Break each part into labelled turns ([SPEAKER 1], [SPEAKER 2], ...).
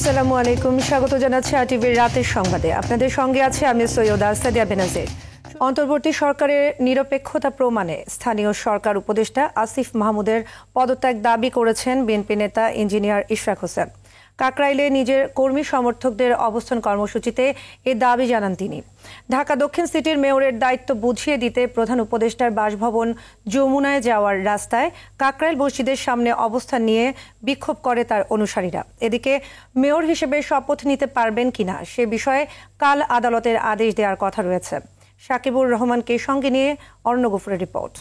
[SPEAKER 1] আসসালামু আলাইকুম, স্বাগত জানাচ্ছি আরটিভির রাতের সংবাদে। আপনাদের সঙ্গে আছে আমি সৈয়দা সাদিয়া বেনাজির। অন্তর্বর্তী সরকারের নিরপেক্ষতা প্রমাণে স্থানীয় সরকার উপদেষ্টা আসিফ মাহমুদের পদত্যাগ দাবি করেছেন বিএনপি নেতা ইঞ্জিনিয়ার ইশরাক হোসেন। কাকরাইলে নিজের কর্মী সমর্থকদের অবস্থান কর্মসূচিতে এ দাবি জানান তিনি। ঢাকা দক্ষিণ সিটির মেয়রের দায়িত্ব বুঝিয়ে দিতে প্রধান উপদেষ্টার বাসভবন যমুনায় যাওয়ার রাস্তায় কাকরাইল মসজিদের সামনে অবস্থান নিয়ে বিক্ষোভ করে তার অনুসারীরা। এদিকে মেয়র হিসেবে শপথ নিতে পারবেন কিনা সে বিষয়ে কাল আদালতের আদেশ দেওয়ার কথা রয়েছে। সাকিবুর রহমানকে সঙ্গে নিয়ে অর্ণ গফুরের রিপোর্ট।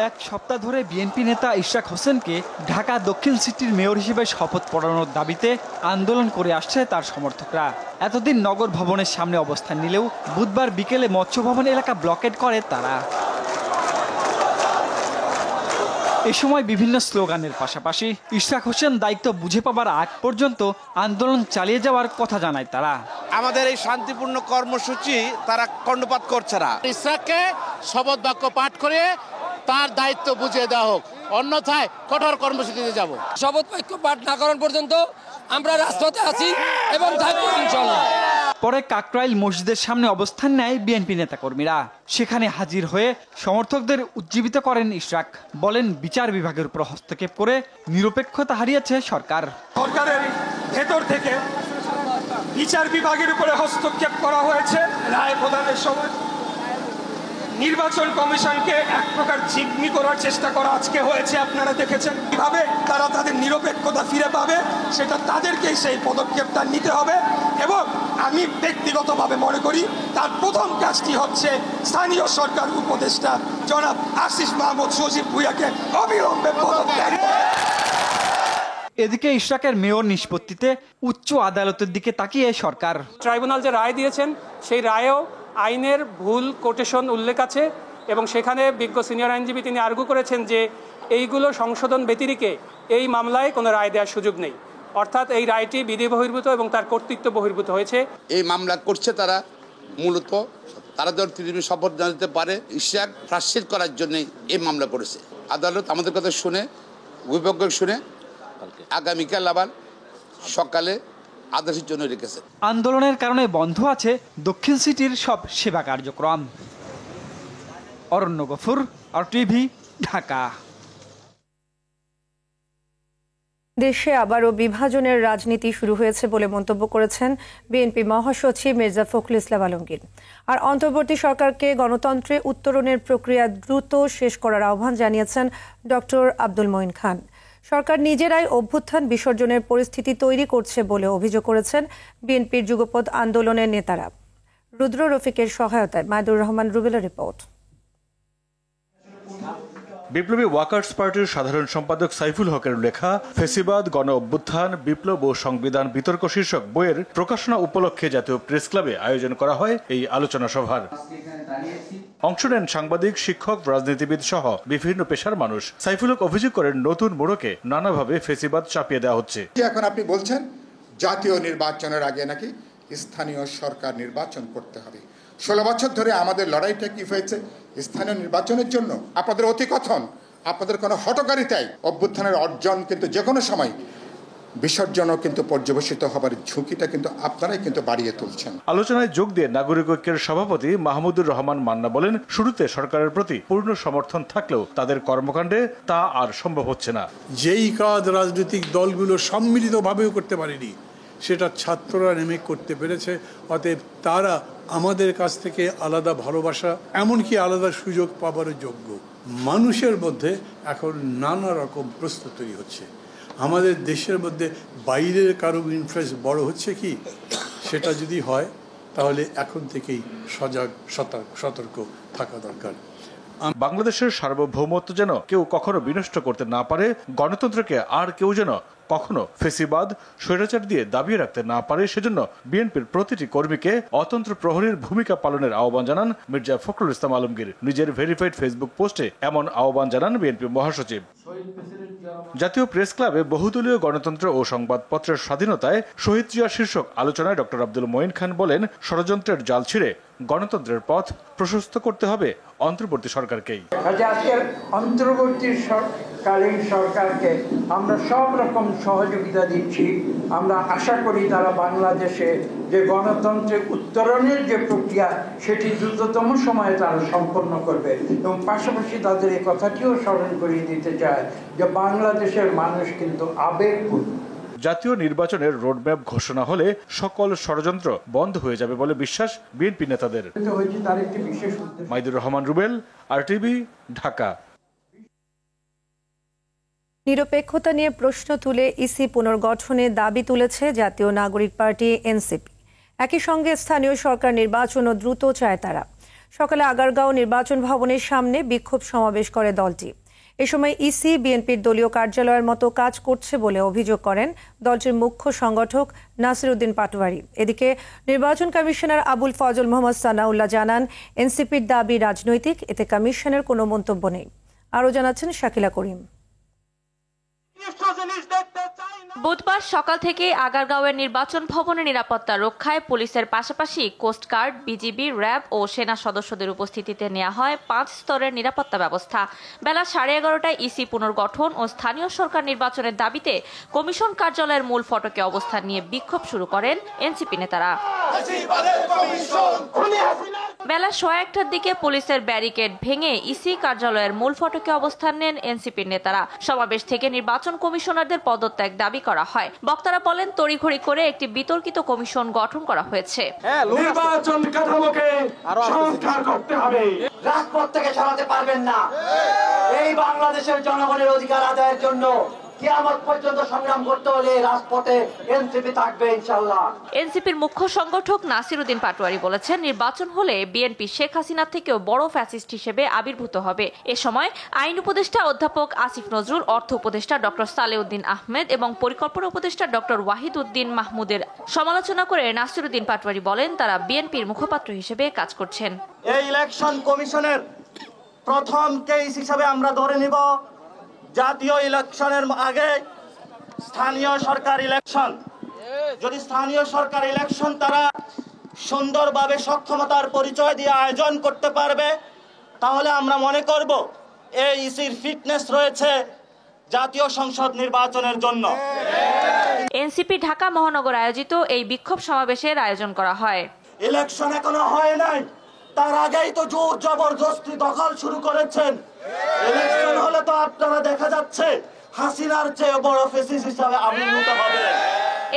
[SPEAKER 2] এক সপ্তাহ ধরে বিএনপি নেতা ইশরাক হোসেনকে ঢাকা দক্ষিণ সিটির মেয়র হিসেবে শপথ পড়ানোর দাবিতে আন্দোলন করে আসছে তার সমর্থকরা। এতদিন নগর ভবনের সামনে অবস্থান নিলেও বুধবার বিকেলে মৎস্য ভবন এলাকা ব্লকেট করে তারা। এ সময় বিভিন্ন স্লোগানের পাশাপাশি ইশরাক হোসেন দায়িত্ব বুঝে পাবার আগ পর্যন্ত আন্দোলন চালিয়ে যাওয়ার কথা জানায় তারা।
[SPEAKER 3] আমাদের এই শান্তিপূর্ণ কর্মসূচি তারা কর্ণপাত করছে না।
[SPEAKER 4] ইশরাককে শপথ বাক্য পাঠ করে তার দায়িত্ব বুঝিয়ে দেওয়া হোক, অন্যথায় কঠোর কর্মসূচিতে যাব।
[SPEAKER 5] শপথ বাক্য পাঠ না করার পর্যন্ত আমরা রাজপথে আছি এবং থাকবো ইনশাআল্লাহ।
[SPEAKER 2] পরে কাকরাইল মসজিদের সামনে অবস্থান নেয় বিএনপি নেতাকর্মীরা। সেখানে হাজির হয়ে সমর্থকদের উজ্জীবিত করেন ইশরাক। বলেন, বিচার বিভাগের উপর হস্তক্ষেপ করে নিরপেক্ষতা হারিয়েছে সরকার।
[SPEAKER 6] সরকারের ভেতর থেকে বিচার বিভাগের উপরে হস্তক্ষেপ করা হয়েছে। রায় প্রদানের সময় নির্বাচন কমিশনকে এক প্রকার জিম্মি করার চেষ্টা করা আজকে হয়েছে। আপনারা দেখেছেন কিভাবে তারা তাদের নিরপেক্ষতা ফিরে পাবে, সেটা তাদেরকেই সেই পদক্ষেপটা নিতে হবে। এবং আমি ব্যক্তিগতভাবে মনে করি তার প্রথম কাজটি হচ্ছে স্থানীয় সরকার উপদেষ্টা জনাব আসিফ মাহমুদ সজীব ভুঁইয়াকে অবিলম্বে পদত্যাগ।
[SPEAKER 2] এদিকে ইশরাকের মেয়র নিষ্পত্তিতে উচ্চ আদালতের দিকে তাকিয়ে সরকার।
[SPEAKER 7] ট্রাইব্যুনাল যে রায় দিয়েছেন সেই রায়েও আইনের ভুল কোটেশন উল্লেখ আছে এবং সেখানে বিজ্ঞ সিনিয়র আইনজীবী তিনি আর্গু করেছেন যে এইগুলো সংশোধন ব্যতিরেকে এই মামলায় কোনো রায় দেওয়ার সুযোগ নেই। অর্থাৎ এই রায়টি বিধি বহির্ভূত এবং তার কর্তৃত্ব বহির্ভূত হয়েছে।
[SPEAKER 3] এই মামলা করছে তারা মূলত তারা যখন তিনি শপথ না দিতে পারে ইশরাক ফ্রাস্ট্রেট করার জন্য এই মামলা করেছে। আদালত আমাদের কথা শুনে বিপক্ষ শুনে আগামীকাল আবার সকালে আদেশের জন্য রেখেছে।
[SPEAKER 2] আন্দোলনের কারণে বন্ধ আছে দক্ষিণ সিটির সব সেবা কার্যক্রম। অরণ্য গফুর, আরটিভি, ঢাকা।
[SPEAKER 1] দেশে আবারও বিভাজনের রাজনীতি শুরু হয়েছে বলে মন্তব্য করেছেন বিএনপি মহাসচিব মির্জা ফখরুল ইসলাম আলমগীর। আর অন্তর্বর্তী সরকারকে গণতন্ত্রে উত্তরণের প্রক্রিয়া দ্রুত শেষ করার আহ্বান জানিয়েছেন ডক্টর আব্দুল মঈন খান। সরকার নিজেরাই অভ্যুত্থান বিসর্জনের পরিস্থিতি তৈরি করছে বলে অভিযোগ করেছেন বিএনপির যুগপৎ আন্দোলনের নেতারা। রুদ্র রফিকের সহায়তায় মাইদুর রহমান রুবেলের রিপোর্ট।
[SPEAKER 8] বিপ্লবী ওয়ার্কার্স পার্টির সাধারণ সম্পাদক সাইফুল হকের লেখা ফেসিবাদ, গণ অভ্যুত্থান, বিপ্লব ও সংবিধান বিতর্ক শীর্ষক বইয়ের প্রকাশনা উপলক্ষে জাতীয় প্রেস ক্লাবে আয়োজন করা হয় এই আলোচনা সভার। অংশ নেন সাংবাদিক, শিক্ষক, রাজনীতিবিদ সহ বিভিন্ন পেশার মানুষ। সাইফুল হক অভিযোগ করেন, নতুন মোড়কে নানাভাবে ফেসিবাদ চাপিয়ে দেওয়া হচ্ছে।
[SPEAKER 9] এখন আপনি বলছেন জাতীয় নির্বাচনের আগে নাকি স্থানীয় সরকার নির্বাচন করতে হবে। 16 বছর ধরে আমাদের লড়াইটা কি হয়েছে স্থানীয় নির্বাচনের জন্য। আপনাদের অতিকথন, আপনাদের কোনো হটকারিতাই অভ্যুত্থানের অর্জন কিন্তু যে কোনো সময় বিসর্জনও কিন্তু পর্যবেসিত হবার ঝুঁকিটা কিন্তু আপনারাই কিন্তু বাড়িয়ে তুলছেন।
[SPEAKER 8] আলোচনায় যোগ দিয়ে নাগরিক ঐক্যের সভাপতি মাহমুদুর রহমান মান্না বলেন, শুরুতে সরকারের প্রতি পূর্ণ সমর্থন থাকলেও তাদের কর্মকাণ্ডে তা আর সম্ভব হচ্ছে না।
[SPEAKER 10] যেই কাজ রাজনৈতিক দলগুলো সম্মিলিতভাবেও করতে পারেনি সেটা ছাত্ররা নেমে করতে পেরেছে। অতএব তারা আমাদের কাছ থেকে আলাদা ভালোবাসা, এমনকি আলাদা সুযোগ পাবারও যোগ্য। মানুষের মধ্যে এখন নানা রকম প্রশ্ন তৈরি হচ্ছে। আমাদের দেশের মধ্যে বাইরের কারো ইনফ্লুয়েন্স বড় হচ্ছে কি, সেটা যদি হয় তাহলে এখন থেকেই সজাগ সতর্ক থাকা দরকার।
[SPEAKER 8] বাংলাদেশের সার্বভৌমত্ব যেন কেউ কখনো বিনষ্ট করতে না পারে, গণতন্ত্রকে আর কেউ যেন কখনো ফেসিবাদ, স্বৈরাচার দিয়ে দাবিয়ে রাখতে না পারে, সেজন্য বিএনপির প্রতিটি কর্মীকে অতন্ত্র প্রহরীর ভূমিকা পালনের আহ্বান জানান মির্জা ফখরুল ইসলাম আলমগীর। নিজের ভেরিফাইড ফেসবুক পোস্টে এমন আহ্বান জানান বিএনপি মহাসচিব। জাতীয় প্রেস ক্লাবে বহুদলীয় গণতন্ত্র ও সংবাদপত্রের স্বাধীনতায় শহীদ জিয়া শীর্ষক আলোচনায় ডক্টর আব্দুল মঈন খান বলেন, ষড়যন্ত্রের জাল ছিঁড়ে গণতন্ত্রের পথ প্রশস্ত করতে হবে অন্তর্বর্তী সরকারকেই।
[SPEAKER 11] আজকের অন্তর্বর্তী সরকার অন্তর্বর্তীকালীন সরকারকে আমরা সব রকম সহযোগিতা দিচ্ছি। আমরা আশা করি তারা বাংলাদেশে যে গণতন্ত্রের উত্তরণের যে প্রক্রিয়া সেটি দ্রুততম সময়ে তারা সম্পন্ন করবে এবং পাশাপাশি তাদের এই কথাটিও স্মরণ করিয়ে দিতে চায় যে বাংলাদেশের মানুষ কিন্তু আবেগপূর্ণ।
[SPEAKER 8] জাতীয় নির্বাচনের রোডম্যাপ ঘোষণা হলে সকল ষড়যন্ত্র বন্ধ হয়ে যাবে বলে বিশ্বাস বিএনপি নেতাদের। মাইদুর রহমান রুবেল, RTV, ঢাকা।
[SPEAKER 1] নিরপেক্ষতা নিয়ে প্রশ্ন তুলে ইসি পুনর্গঠনের দাবি তুলেছে জাতীয় নাগরিক পার্টি এনসিপি। একই সঙ্গে স্থানীয় সরকার নির্বাচনও দ্রুত চায় তারা। সকালে আগারগাঁও নির্বাচন ভবনের সামনে বিক্ষোভ সমাবেশ করে দলটি। এ সময় ইসি বিএনপির দলীয় কার্যালয়ের মতো কাজ করছে বলে অভিযোগ করেন দলটির মুখ্য সংগঠক নাসির উদ্দিন পাটোয়ারি। এদিকে নির্বাচন কমিশনার আবুল ফজল মোহাম্মদ সানাউল্লাহ জানান, এনসিপির দাবি রাজনৈতিক, এতে কমিশনের কোনো মন্তব্য নেই। আরও জানাচ্ছেন শাকিলা করিম।
[SPEAKER 12] বুধবার সকাল থেকে আগারগাঁওয়ের নির্বাচন ভবনে নিরাপত্তা রক্ষায় পুলিশের পাশাপাশি কোস্টগার্ড, বিজিবি, র্যাব ও সেনা সদস্যদের উপস্থিতিতে নেওয়া হয় 5 স্তরের নিরাপত্তা ব্যবস্থা। বেলা 11:30টায় ইসি পুনর্গঠন ও স্থানীয় সরকার নির্বাচনের দাবিতে কমিশন কার্যালয়ের মূল ফটকে অবস্থান নিয়ে বিক্ষোভ শুরু করেন এনসিপি নেতারা। বেলা 1:15টার দিকে পুলিশের ব্যারিকেড ভেঙে ইসি কার্যালয়ের মূল ফটকে অবস্থান নেন এনসিপির নেতারা। সমাবেশ থেকে নির্বাচন কমিশনারদের পদত্যাগ দাবি করা হয়। বক্তারা বলেন, তড়িঘড়ি করে একটি বিতর্কিত কমিশন গঠন করা হয়েছে।
[SPEAKER 11] নির্বাচন কাঠামোকে সংস্কার করতে হবে।
[SPEAKER 13] রাজপথ থেকে সরাতে পারবেন না। এই বাংলাদেশের জনগণের অধিকার আদায়ের জন্য কিয়ামত পর্যন্ত সংগ্রাম করতে হলে রাজপথে এনসিপি থাকবে ইনশাআল্লাহ।
[SPEAKER 12] এনসিপির মুখ্য সংগঠক নাসির উদ্দিন পাটোয়ারি বলেছেন, নির্বাচন হলে বিএনপি শেখ হাসিনা থেকেও বড় ফ্যাসিস্ট হিসেবে আবির্ভূত হবে। এ সময় আইন উপদেষ্টা অধ্যাপক আসিফ নজরুল, অর্থ উপদেষ্টা ডক্টর সালেউদ্দিন আহমেদ এবং পরিকল্পনা উপদেষ্টা ডক্টর ওয়াহিদ উদ্দিন মাহমুদের সমালোচনা করে নাসির উদ্দিন পাটোয়ারি বলেন, তারা বিএনপির মুখপাত্র হিসেবে কাজ করছেন।
[SPEAKER 13] এই ইলেকশন কমিশনের প্রথম কেস হিসেবে আমরা ধরে নিব জাতীয় ইলেকশনের আগে স্থানীয় সরকার ইলেকশন। যদি স্থানীয় সরকার ইলেকশন তারা সুন্দরভাবে সক্ষমতার পরিচয় দিয়ে আয়োজন করতে পারবে, তাহলে আমরা মনে করব এই ইসির ফিটনেস রয়েছে জাতীয় সংসদ নির্বাচনের জন্য।
[SPEAKER 12] এনসিপি ঢাকা মহানগর আয়োজিত এই বিক্ষোভ সমাবেশের আয়োজন করা হয়।
[SPEAKER 13] ইলেকশন এখনো হয় নাই, তার আগেই তো জোর জবরদস্তি দখল শুরু করেছেন। ইলেকশন হলে তো আপনারা দেখা যাচ্ছে হাসিনার চেয়ে বড় ফেসিস হিসাবে আবির্ভূত হবে।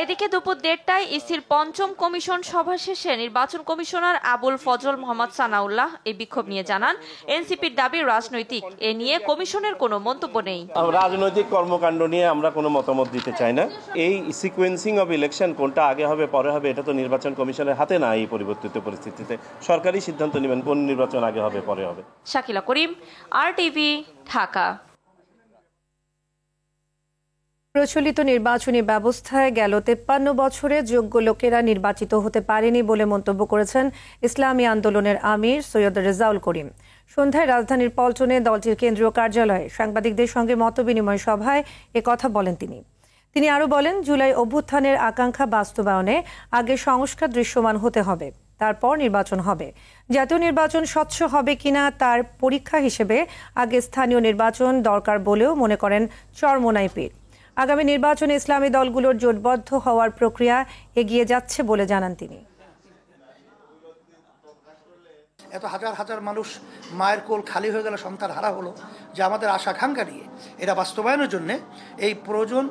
[SPEAKER 12] এদিকে দুপুর 1:30টায় ইসির পঞ্চম কমিশন সভা শেষে নির্বাচন কমিশনার আবুল ফজল মোহাম্মদ সানাউল্লাহ এই বিক্ষোভ নিয়ে জানান, এনসিপির দাবি রাজনৈতিক, এ নিয়ে কমিশনের কোনো মন্তব্য নেই।
[SPEAKER 14] রাজনৈতিক কর্মকাণ্ড নিয়ে আমরা কোনো মতামত দিতে চাই না। এই সিকোয়েন্সিং অফ ইলেকশন কোনটা আগে হবে পরে হবে এটা তো নির্বাচন কমিশনের হাতে না। এই পরিবর্তিত পরিস্থিতিতে সরকারি সিদ্ধান্ত নেবেন কোন নির্বাচন আগে হবে পরে হবে।
[SPEAKER 12] শাকিলা করিম, RTV, ঢাকা।
[SPEAKER 1] প্রচলিত নির্বাচনী ব্যবস্থায় গেল 53 বছরে যোগ্য লোকেরা নির্বাচিত হতে পারেনি বলে মন্তব্য করেছেন ইসলামী আন্দোলনের আমির সৈয়দ রেজাউল করিম। সন্ধ্যায় রাজধানীর পল্টনে দলটির কেন্দ্রীয় কার্যালয়ে সাংবাদিকদের সঙ্গে মতবিনিময় সভায় কথা বলেন তিনি আরও বলেন, জুলাই অভ্যুত্থানের আকাঙ্ক্ষা বাস্তবায়নে আগে সংস্কার দৃশ্যমান হতে হবে, তারপর নির্বাচন হবে। জাতীয় নির্বাচন স্বচ্ছ হবে কিনা তার পরীক্ষা হিসেবে আগে স্থানীয় নির্বাচন দরকার বলেও মনে করেন চরমোনাই পীর। আগামী নির্বাচনে ইসলামী দলগুলোর জোটবদ্ধ হওয়ার প্রক্রিয়া এগিয়ে যাচ্ছে বলে জানান তিনি।
[SPEAKER 15] এত হাজার হাজার মানুষ মায়ের কোল খালি হয়ে গেল, সন্তান হারা হলো, যে আমাদের আশা আকাঙ্ক্ষা নিয়ে এটা বাস্তবায়নের জন্য এই প্রয়োজন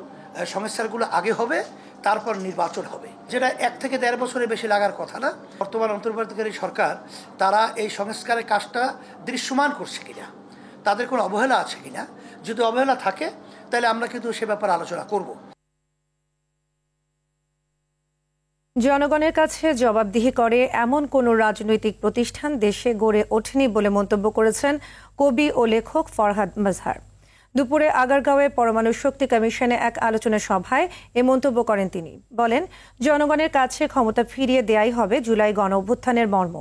[SPEAKER 15] সংস্কারগুলো আগে হবে, তারপর নির্বাচন হবে, যেটা 1 থেকে 1.5 বছরের বেশি লাগার কথা না। বর্তমান অন্তর্বর্তীকালীন সরকার তারা এই সংস্কারের কাজটা দৃশ্যমান করছে কিনা, তাদের কোনো অবহেলা আছে কিনা। যদি অবহেলা থাকে তাহলে আমরা কিন্তু সে ব্যাপারে আলোচনা করব।
[SPEAKER 1] জনগণের কাছে জবাবদিহি করে এমন কোনো রাজনৈতিক প্রতিষ্ঠান দেশে গড়ে ওঠেনি বলে মন্তব্য করেছেন কবি ও লেখক ফরহাদ মাজহার। দুপুরে আগারগাঁওয়ে পরমাণু শক্তি কমিশনে এক আলোচনা সভায় এ মন্তব্য করেন তিনি। বলেন, জনগণের কাছে ক্ষমতা ফিরিয়ে দেয়াই হবে জুলাই গণ অভ্যুত্থানের মর্ম।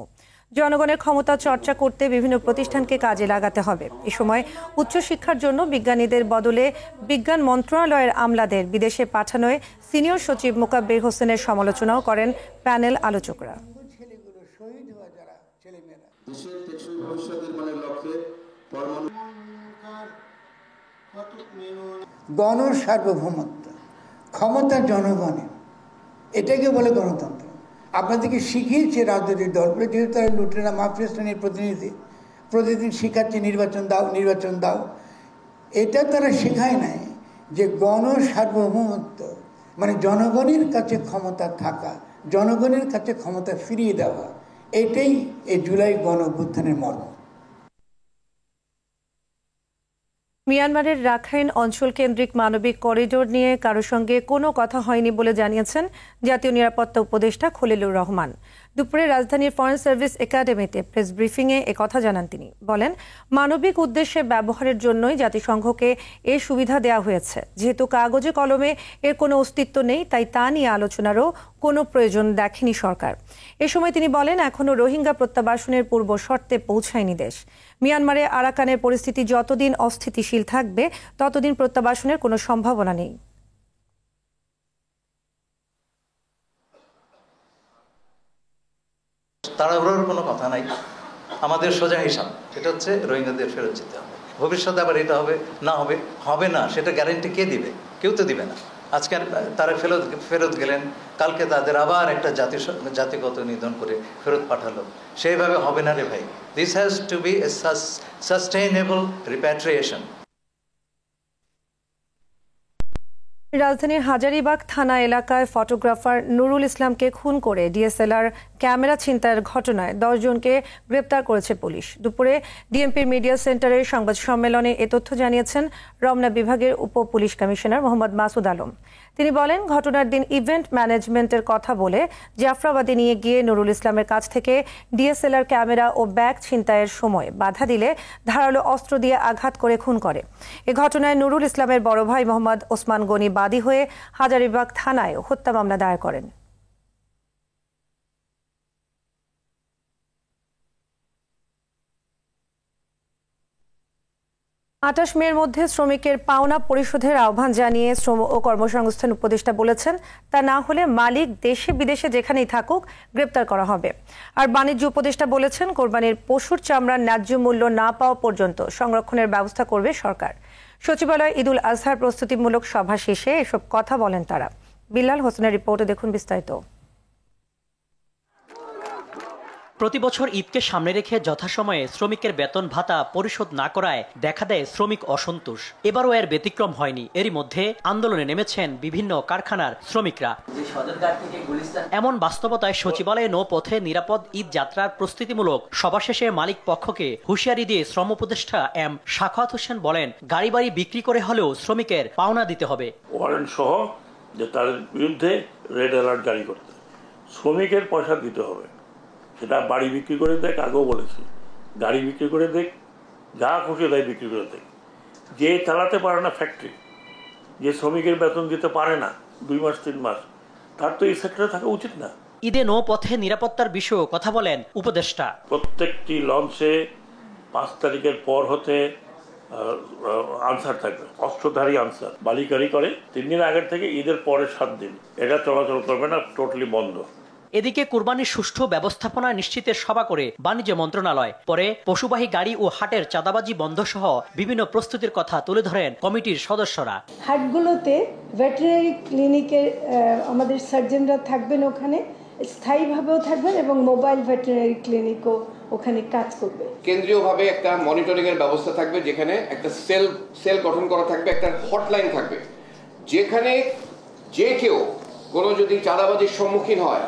[SPEAKER 1] জনগণের ক্ষমতা চর্চা করতে বিভিন্ন প্রতিষ্ঠানকে কাজে লাগাতে হবে। এ সময় উচ্চশিক্ষার জন্য বিজ্ঞানীদের বদলে বিজ্ঞান মন্ত্রণালয়ের আমলাদের বিদেশে পাঠানোয় সিনিয়র সচিব মোকাব্বির হোসেনের সমালোচনাও করেন প্যানেল আলোচকরা।
[SPEAKER 11] গণসার্বভৌমত্ব, ক্ষমতা জনগণের, এটাকে বলে গণতন্ত্র। আপনাদেরকে শিখিয়েছে রাজনৈতিক দলগুলো, যেহেতু তারা লুটেরা মাফিয়া শ্রেণীর প্রতিনিধি, প্রতিদিন শিখাচ্ছে নির্বাচন দাও, নির্বাচন দাও। এটা তারা শেখায় নাই যে গণসার্বভৌমত্ব মানে জনগণের কাছে ক্ষমতা থাকা, জনগণের কাছে ক্ষমতা ফিরিয়ে দেওয়া, এটাই এই জুলাই গণ অভ্যুত্থানের মর্ম।
[SPEAKER 1] মিয়ানমারের রাখাইন অঞ্চল কেন্দ্রিক মানবিক করিডোর নিয়ে কারোর সঙ্গে কোনো কথা হয়নি বলে জানিয়েছেন জাতীয় নিরাপত্তা উপদেষ্টা খলিলুর রহমান। দুপুরে রাজধানীর ফরেন সার্ভিস একাডেমিতে প্রেস ব্রিফিংয়ে একথা জানান তিনি। বলেন, মানবিক উদ্দেশ্যে ব্যবহারের জন্যই জাতিসংঘকে এই সুবিধা দেওয়া হয়েছে। যেহেতু কাগজে কলমে এর কোনো অস্তিত্ব নেই, তাই তা নিয়ে আলোচনারও কোনো প্রয়োজন দেখেনি সরকার। এ সময় তিনি বলেন, এখনও রোহিঙ্গা প্রত্যাবাসনের পূর্ব শর্তে পৌঁছায়নি দেশ। মিয়ানমারে আরাকানের পরিস্থিতি যতদিন অস্থিতিশীল থাকবে ততদিন প্রত্যাবাসনের কোনো সম্ভাবনা নেই।
[SPEAKER 16] তাড়াহুড়োর কোনো কথা নাই, আমাদের সোজা হিসাব, সেটা হচ্ছে রোহিঙ্গাদের ফেরত যেতে হবে। ভবিষ্যতে আবার এটা হবে না হবে, হবে না সেটা গ্যারেন্টি কে দিবে? কেউ তো দিবে না। আজকে তারা ফেরত গেলেন, কালকে তাদের আবার একটা জাতিগত নিধন করে ফেরত পাঠালো, সেইভাবে হবে না রে ভাই। This has to be a sustainable repatriation.
[SPEAKER 1] রাজধানীর হাজারীবাগ থানা এলাকায় ফটোগ্রাফার নুরুল ইসলামকে খুন করে ডিএসএলআর ক্যামেরা ছিনতাইয়ের ঘটনায় 10 জনকে গ্রেপ্তার করেছে পুলিশ। দুপুরে ডিএমপির মিডিয়া সেন্টারের সংবাদ সম্মেলনে এ তথ্য জানিয়েছেন রমনা বিভাগের উপ পুলিশ কমিশনার মোহাম্মদ মাসুদ আলম। তিনি বলেন, ঘটনার দিন ইভেন্ট ম্যানেজমেন্টের কথা বলে জাফরাবাদে নিয়ে গিয়ে নুরুল ইসলামের কাছ থেকে ডিএসএলআর ক্যামেরা ও ব্যাগ ছিনতাইয়ের সময় বাধা দিলে ধারালো অস্ত্র দিয়ে আঘাত করে খুন করে। এ ঘটনায় নুরুল ইসলামের বড় ভাই মোহাম্মদ ওসমান গনি বাদী হয়ে হাজারীবাগ থানায় হত্যা মামলা দায়ের করেন। 28 মের মধ্যে শ্রমিকের পাওনা পরিশোধের আহ্বান জানিয়ে শ্রম ও কর্মসংস্থান উপদেষ্টা বলেছেন, তা না হলে মালিক দেশে বিদেশে যেখানেই থাকুক গ্রেপ্তার করা হবে। আর বাণিজ্য উপদেষ্টা বলেছেন, কোরবানির পশুর চামড়ার ন্যায্য মূল্য না পাওয়া পর্যন্ত সংরক্ষণের ব্যবস্থা করবে সরকার। সচিবালয়ে ঈদুল আজহার প্রস্তুতিমূলক সভা শেষে এসব কথা বলেন তারা। বিল্লাল হোসেনের রিপোর্টে দেখুন বিস্তারিত।
[SPEAKER 17] প্রতি বছর ঈদকে সামনে রেখে যথাসময়ে শ্রমিকের বেতন ভাতা পরিশোধ না করায় দেখা দেয় শ্রমিক অসন্তোষ। এবারও এর ব্যতিক্রম হয়নি। এরই মধ্যে আন্দোলনে নেমেছেন বিভিন্ন কারখানার শ্রমিকরা। এমন বাস্তবতায় সচিবালয়ে নৌপথে নিরাপদ ঈদ যাত্রার প্রস্তুতিমূলক সভা শেষে মালিক পক্ষকে হুঁশিয়ারি দিয়ে শ্রম উপদেষ্টা এম সাখাওয়াত হোসেন বলেন, গাড়ি বাড়ি বিক্রি করে হলেও শ্রমিকের পাওনা দিতে হবে।
[SPEAKER 18] ওয়ারেন্ট সহ যে তার বিরুদ্ধে রেড অ্যালার্ট জারি করতে, শ্রমিকের পয়সা দিতে হবে। সেটা বাড়ি বিক্রি করে দেখ, আগেও বলেছি, গাড়ি বিক্রি করে দেখ, যা খুশি তাই বিক্রি করে দেখ। যে চালাতে পারে না ফ্যাক্টরি, যে শ্রমিকের বেতন দিতে পারে না 2 মাস 3 মাস, তার তো এই সেক্টরে থাকা উচিত না।
[SPEAKER 17] ঈদে নৌপথে নিরাপত্তার বিষয়েও কথা বলেন উপদেষ্টা।
[SPEAKER 18] প্রত্যেকটি লঞ্চে 5 তারিখের পর হতে আনসার থাকবে, অস্ত্রধারী আনসার। বালিকারি করে 3 দিন আগের থেকে ঈদের পরে 7 দিন এটা চলাচল করবে না, টোটালি বন্ধ।
[SPEAKER 17] এদিকে কুরবানির সুষ্ঠু ব্যবস্থাপনা নিশ্চিতের সভা করে বাণিজ্য মন্ত্রণালয়। পরে পশুবাহী গাড়ি ও হাটের চাঁদাবাজি বন্ধ সহ বিভিন্ন প্রস্তুতির কথা তুলে ধরেন কমিটির সদস্যরা।
[SPEAKER 19] হাটগুলোতে ভেটেরিনারি ক্লিনিকের আমাদের সার্জনরা থাকবেন, ওখানে স্থায়ীভাবেও থাকবেন এবং মোবাইল ভেটেরিনারি ক্লিনিকও ওখানে কাজ করবে।
[SPEAKER 20] কেন্দ্রীয়ভাবে একটা মনিটরিং এর ব্যবস্থা থাকবে, যেখানে একটা সেল গঠন করা থাকবে, একটা হটলাইন থাকবে, যেখানে যে কেউ কোনো যদি চাঁদাবাজির সম্মুখীন হয়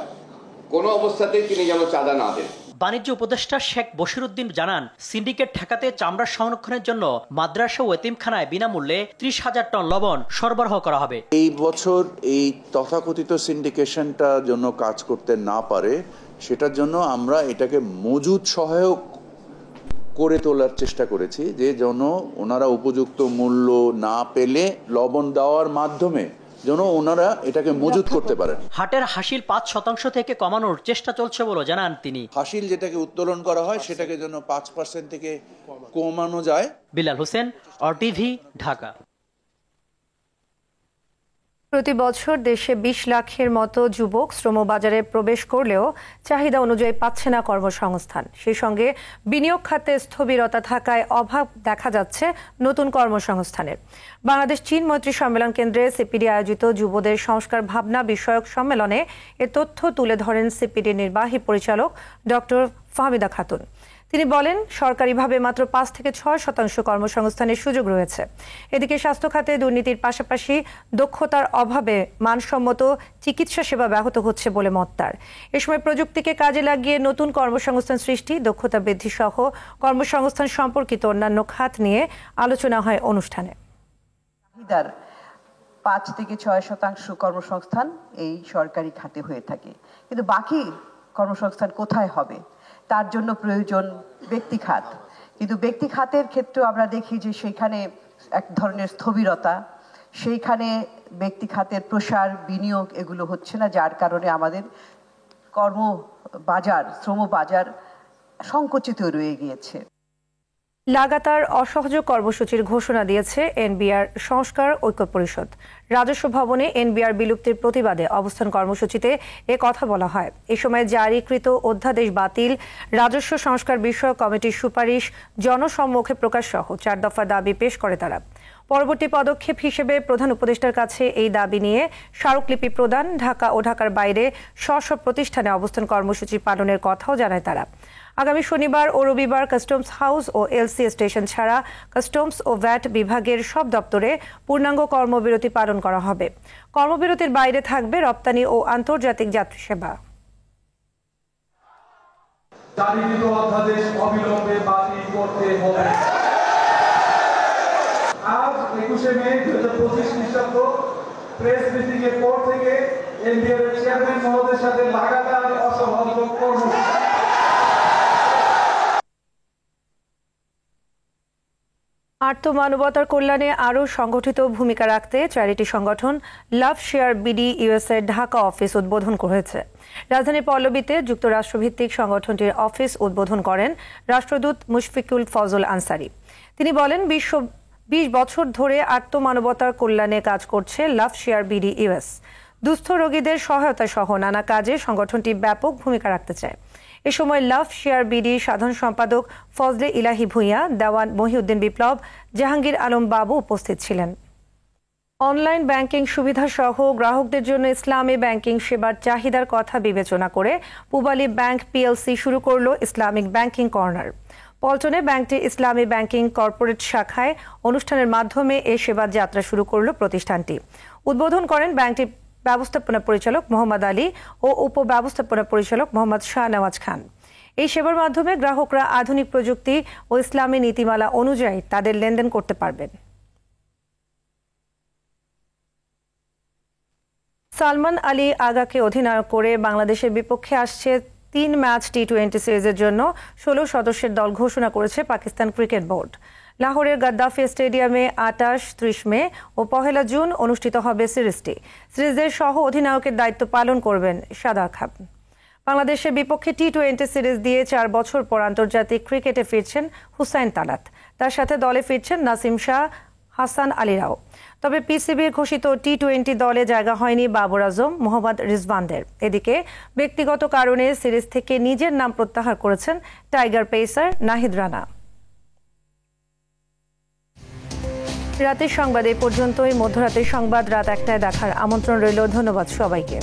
[SPEAKER 20] কোনো অবস্থাতেই তিনি যেন চাঁদা না দেন।
[SPEAKER 17] বাণিজ্য উপদেষ্টা শেখ বশিরউদ্দিন জানান, সিন্ডিকেট ঠেকাতে চামড়া সংরক্ষণের জন্য মাদ্রাসা ও এতিমখানায় বিনামূল্যে 30,000 টন লবণ সরবরাহ করা হবে।
[SPEAKER 21] এই বছর এই তথাকথিত সিন্ডিকেশনটা জন্য কাজ করতে না পারে, সেটার জন্য আমরা এটাকে মজুদ সহায়ক করে তোলার চেষ্টা করেছি, যে যেন ওনারা উপযুক্ত মূল্য না পেলে লবণ দেওয়ার মাধ্যমে যেন ওনারা এটাকে মজুত করতে পারেন।
[SPEAKER 17] হাটের হাসিল 5% থেকে কমানোর চেষ্টা চলছে বলে জানান তিনি।
[SPEAKER 21] হাসিল যেটাকে উত্তোলন করা হয় সেটাকে যেন 5% থেকে কমানো যায়।
[SPEAKER 17] বিল্লাল হোসেন, RTV, ঢাকা।
[SPEAKER 1] প্রতি বছর দেশে ২০ লাখের মতো যুবক শ্রমবাজারে প্রবেশ করলেও চাহিদা অনুযায়ী পাচ্ছে না কর্মসংস্থান। সেই সঙ্গে বিনিয়োগ খাতে স্থবিরতা থাকায় অভাব দেখা যাচ্ছে নতুন কর্মসংস্থানের। বাংলাদেশ চীন মৈত্রী সম্মেলন কেন্দ্রে সিপিডি আয়োজিত যুবদের সংস্কার ভাবনা বিষয়ক সম্মেলনে এ তথ্য তুলে ধরেন সিপিডির নির্বাহী পরিচালক ডক্টর ফাহমিদা খাতুন। তিনি বলেন, সরকারিভাবে মাত্র ৫ থেকে ৬% কর্মসংস্থানের সুযোগ রয়েছে। এদিকে স্বাস্থ্য খাতে দুর্নীতির পাশাপাশি দক্ষতার অভাবে মানসম্মত চিকিৎসা সেবা ব্যাহত হচ্ছে বলে মত তার। এ সময় প্রযুক্তিকে কাজে লাগিয়ে নতুন কর্মসংস্থান সৃষ্টি, দক্ষতা বৃদ্ধি সহ কর্মসংস্থান সম্পর্কিত অন্যান্য খাত নিয়ে আলোচনা হয় অনুষ্ঠানে।
[SPEAKER 4] ৫ থেকে ৬% কর্মসংস্থান এই সরকারি খাতে হয়ে থাকে, কিন্তু বাকি কর্মসংস্থান কোথায় হবে? তার জন্য প্রয়োজন ব্যক্তি খাত, কিন্তু ব্যক্তি খাতের ক্ষেত্রেও আমরা দেখি যে সেখানে এক ধরনের স্থবিরতা, সেইখানে ব্যক্তি খাতের প্রসার, বিনিয়োগ এগুলো হচ্ছে না, যার কারণে আমাদের শ্রমবাজার সংকুচিত রয়ে গিয়েছে।
[SPEAKER 1] লাগাতার অসহযোগ কর্মসূচির ঘোষণা দিয়েছে এনবিআর সংস্কার ঐক্য পরিষদ। রাজস্ব ভবনে এনবিআর বিলুপ্তির প্রতিবাদে অবস্থান কর্মসূচিতে এ কথা বলা হয়। এ সময় জারিকৃত অধ্যাদেশ বাতিল, রাজস্ব সংস্কার বিষয়ক কমিটির সুপারিশ জনসম্মুখে প্রকাশ সহ 4 দফা দাবি পেশ করে তারা। পরবর্তী পদক্ষেপ হিসেবে প্রধান উপদেষ্টার কাছে এই দাবি নিয়ে স্মারকলিপি প্রদান, ঢাকা ও ঢাকার বাইরে স্ব প্রতিষ্ঠানে অবস্থান কর্মসূচি পালনের কথাও জানায় তারা। আগামী শনিবার ও রবিবার কাস্টমস হাউস ও এলসি স্টেশন ছাড়া কাস্টমস ও ভ্যাট বিভাগের সব দপ্তরে পূর্ণাঙ্গ কর্মবিরতি পালন করা হবে। কর্মবিরতির বাইরে থাকবে রপ্তানি ও আন্তর্জাতিক যাত্রী সেবা।
[SPEAKER 22] জারিকৃত অধ্যাদেশ অবিলম্বে বাতিল করতে হবে। আজ 21শে মে 2025 খ্রিস্টাব্দ প্রেস ব্রিফিং এর পর থেকে এনবিআর এর চেয়ারম্যান মহোদয়ের সাথে লাগাতার অসহযোগ কর্মসূচি।
[SPEAKER 1] আর্থমানবতার কল্যাণে আরও সংগঠিত ভূমিকা রাখতে চ্যারিটি সংগঠন love share BD USA Dhaka office উদ্বোধন করেছে। রাজধানীর পল্লবীতে যুক্তরাষ্ট্রভিত্তিক সংগঠনটির অফিস উদ্বোধন করেন রাষ্ট্রদূত মুশফিকুল ফজল আনসারি। তিনি বলেন, 20 বছর ধরে আর্থমানবতার কল্যাণে কাজ করছে লাভ শেয়ার বিডি ইউএস। দুস্থ রোগীদের সহায়তা সহ নানা কাজে সংগঠনটি ব্যাপক ভূমিকা রাখতে চায়। এ সময় লাভ শেয়ার বিডি সাধারণ সম্পাদক ফজলে ইলাহি ভূঁইয়া, দেওয়ান মহিউদ্দিন বিপ্লব, জাহাঙ্গীর আলম বাবু উপস্থিত ছিলেন। অনলাইন ব্যাংকিং সুবিধা সহ গ্রাহকদের জন্য ইসলামী ব্যাংকিং সেবার চাহিদার কথা বিবেচনা করে পূবালী ব্যাংক পিএলসি শুরু করল ইসলামিক ব্যাংকিং কর্নার। পল্টনে ব্যাংকটির ইসলামী ব্যাংকিং কর্পোরেট শাখায় অনুষ্ঠানের মাধ্যমে এ সেবার যাত্রা শুরু করল প্রতিষ্ঠানটি। উদ্বোধন করেন ব্যাংকটির ব্যবস্থাপনা পরিচালক মোহাম্মদ আলী ও উপব্যবস্থাপনা পরিচালক মোহাম্মদ শাহনওয়াজ খান। এই সেবার মাধ্যমে গ্রাহকরা আধুনিক প্রযুক্তি ও ইসলামী নীতিমালা অনুযায়ী তাদের লেনদেন করতে পারবেন। সালমান আলী আগাকে অধিনায়ক করে বাংলাদেশের বিপক্ষে আসছে 3 ম্যাচ টি-20 সিরিজের জন্য 16 সদস্যের দল ঘোষণা করেছে পাকিস্তান ক্রিকেট বোর্ড। লাহোরের গাদ্দাফি স্টেডিয়ামে 28-30 মে ও 1 জুন অনুষ্ঠিত হবে সিরিজটি। সিরিজের সহ অধিনায়কের দায়িত্ব পালন করবেন সাদার খান। বাংলাদেশের বিপক্ষে টি-20 সিরিজ দিয়ে 4 বছর পর আন্তর্জাতিক ক্রিকেটে ফিরছেন হুসাইন তালাত। তার সাথে দলে ফিরছেন নাসিম শাহ, হাসান আলীরাও। তবে পিসিবির ঘোষিত টি-20 দলে জায়গা হয়নি বাবর আজম, মোহাম্মদ রিজওয়ানদের। এদিকে ব্যক্তিগত কারণে সিরিজ থেকে নিজের নাম প্রত্যাহার করেছেন টাইগার পেসার নাহিদ রানা। রাতের সংবাদ এ পর্যন্তই। মধ্যরাতের সংবাদ রাত 1টায় দেখার আমন্ত্রণ রইল। ধন্যবাদ সবাইকে।